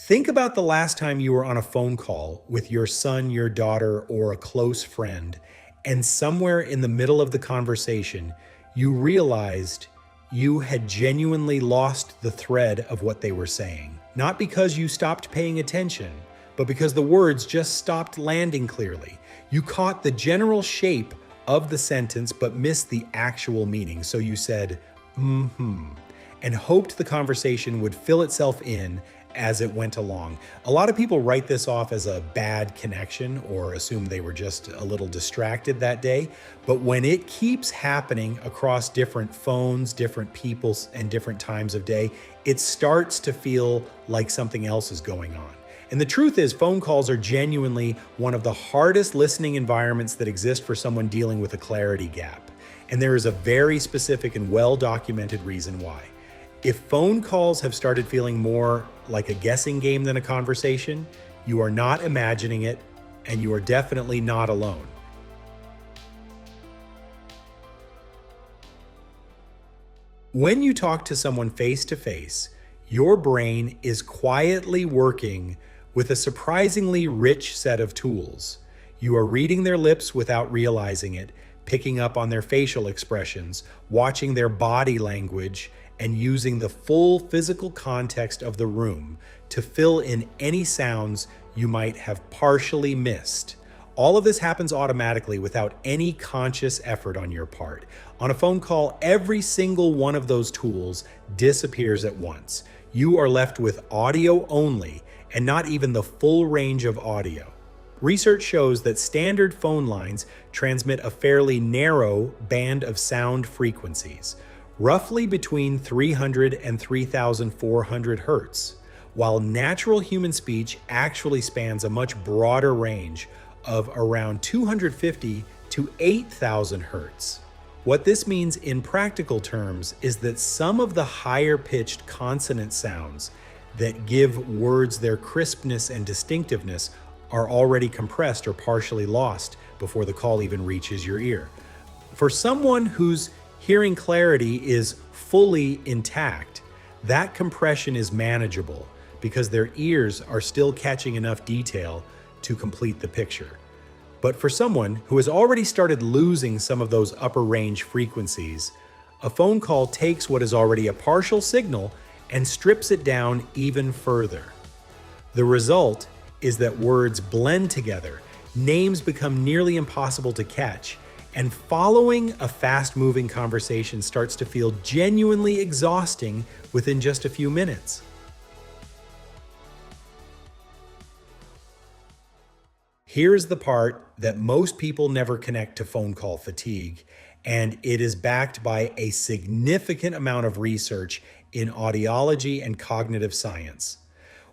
Think about the last time you were on a phone call with your son, your daughter, or a close friend, and somewhere in the middle of the conversation, you realized you had genuinely lost the thread of what they were saying. Not because you stopped paying attention, but because the words just stopped landing clearly. You caught the general shape of the sentence, but missed the actual meaning. So you said, and hoped the conversation would fill itself in as it went along. A lot of people write this off as a bad connection or assume they were just a little distracted that day. But when it keeps happening across different phones, different people, and different times of day, it starts to feel like something else is going on. And the truth is, phone calls are genuinely one of the hardest listening environments that exist for someone dealing with a clarity gap. And there is a very specific and well-documented reason why. If phone calls have started feeling more like a guessing game than a conversation, you are not imagining it, and you are definitely not alone. When you talk to someone face to face, your brain is quietly working with a surprisingly rich set of tools. You are reading their lips without realizing it, picking up on their facial expressions, watching their body language, and using the full physical context of the room to fill in any sounds you might have partially missed. All of this happens automatically without any conscious effort on your part. On a phone call, every single one of those tools disappears at once. You are left with audio only and not even the full range of audio. Research shows that standard phone lines transmit a fairly narrow band of sound frequencies, roughly between 300 and 3,400 hertz, while natural human speech actually spans a much broader range of around 250 to 8,000 hertz. What this means in practical terms is that some of the higher pitched consonant sounds that give words their crispness and distinctiveness are already compressed or partially lost before the call even reaches your ear. For someone whose hearing clarity is fully intact, that compression is manageable because their ears are still catching enough detail to complete the picture. But for someone who has already started losing some of those upper range frequencies, a phone call takes what is already a partial signal and strips it down even further. The result is that words blend together, names become nearly impossible to catch, and following a fast-moving conversation starts to feel genuinely exhausting within just a few minutes. Here's the part that most people never connect to phone call fatigue, and it is backed by a significant amount of research in audiology and cognitive science.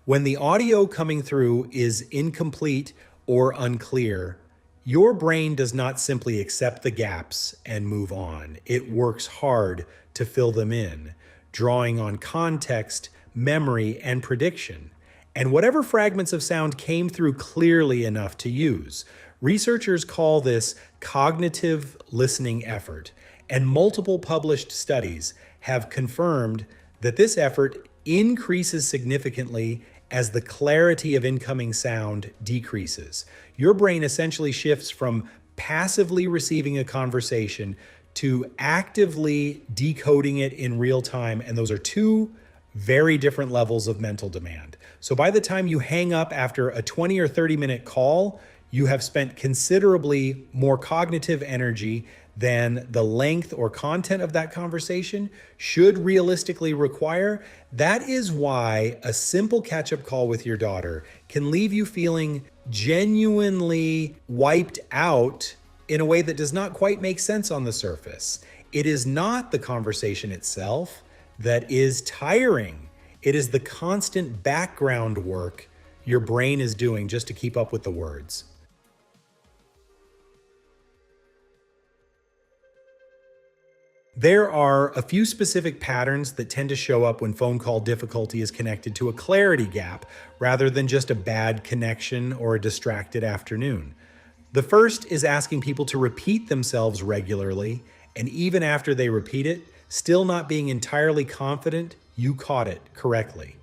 When the audio coming through is incomplete or unclear, your brain does not simply accept the gaps and move on. It works hard to fill them in, drawing on context, memory, and prediction. And whatever fragments of sound came through clearly enough to use. Researchers call this cognitive listening effort, and multiple published studies have confirmed that this effort increases significantly as the clarity of incoming sound decreases. Your brain essentially shifts from passively receiving a conversation to actively decoding it in real time, and those are two very different levels of mental demand. So by the time you hang up after a 20 or 30-minute call, you have spent considerably more cognitive energy than the length or content of that conversation should realistically require. That is why a simple catch-up call with your daughter can leave you feeling genuinely wiped out in a way that does not quite make sense on the surface. It is not the conversation itself that is tiring. It is the constant background work your brain is doing just to keep up with the words. There are a few specific patterns that tend to show up when phone call difficulty is connected to a clarity gap rather than just a bad connection or a distracted afternoon. The first is asking people to repeat themselves regularly, and even after they repeat it, still not being entirely confident you caught it correctly.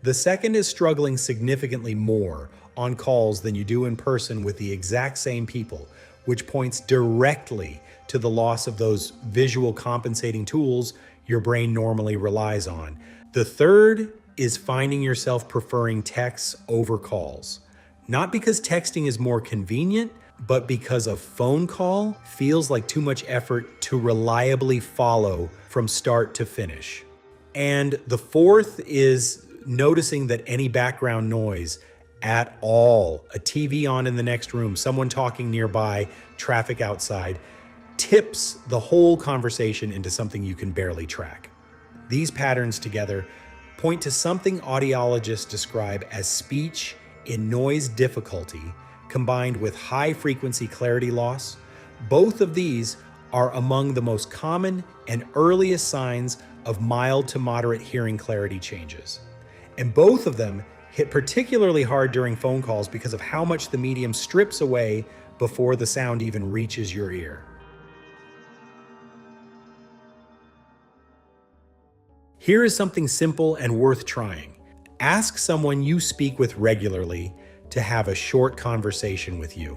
The second is struggling significantly more on calls than you do in person with the exact same people, which points directly to the loss of those visual compensating tools your brain normally relies on. The third is finding yourself preferring texts over calls. Not because texting is more convenient, but because a phone call feels like too much effort to reliably follow from start to finish. And the fourth is noticing that any background noise at all, a TV on in the next room, someone talking nearby, traffic outside, tips the whole conversation into something you can barely track. These patterns together point to something audiologists describe as speech in noise difficulty combined with high frequency clarity loss. Both of these are among the most common and earliest signs of mild to moderate hearing clarity changes. And both of them hit particularly hard during phone calls because of how much the medium strips away before the sound even reaches your ear. Here is something simple and worth trying. Ask someone you speak with regularly to have a short conversation with you,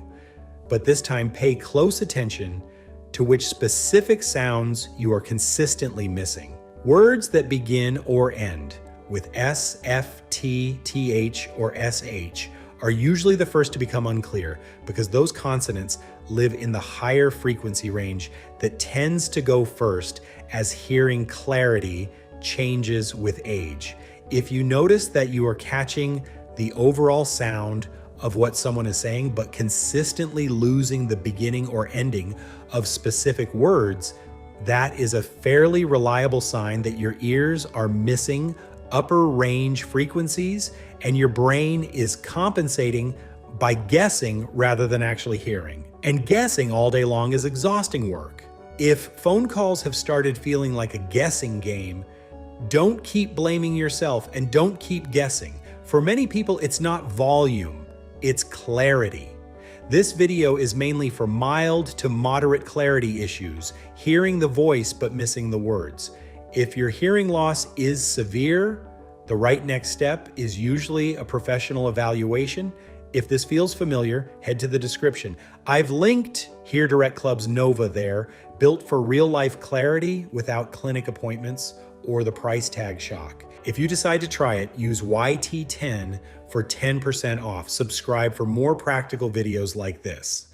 but this time pay close attention to which specific sounds you are consistently missing. Words that begin or end with S, F, T, TH, or SH are usually the first to become unclear because those consonants live in the higher frequency range that tends to go first as hearing clarity changes with age. If you notice that you are catching the overall sound of what someone is saying, but consistently losing the beginning or ending of specific words, that is a fairly reliable sign that your ears are missing upper range frequencies and your brain is compensating by guessing rather than actually hearing. And guessing all day long is exhausting work. If phone calls have started feeling like a guessing game, don't keep blaming yourself and don't keep guessing. For many people, it's not volume, it's clarity. This video is mainly for mild to moderate clarity issues, hearing the voice but missing the words. If your hearing loss is severe, the right next step is usually a professional evaluation. If this feels familiar, head to the description. I've linked HearDirect Club's Nova there, built for real-life clarity without clinic appointments or the price tag shock. If you decide to try it, use YT10 for 10% off. Subscribe for more practical videos like this.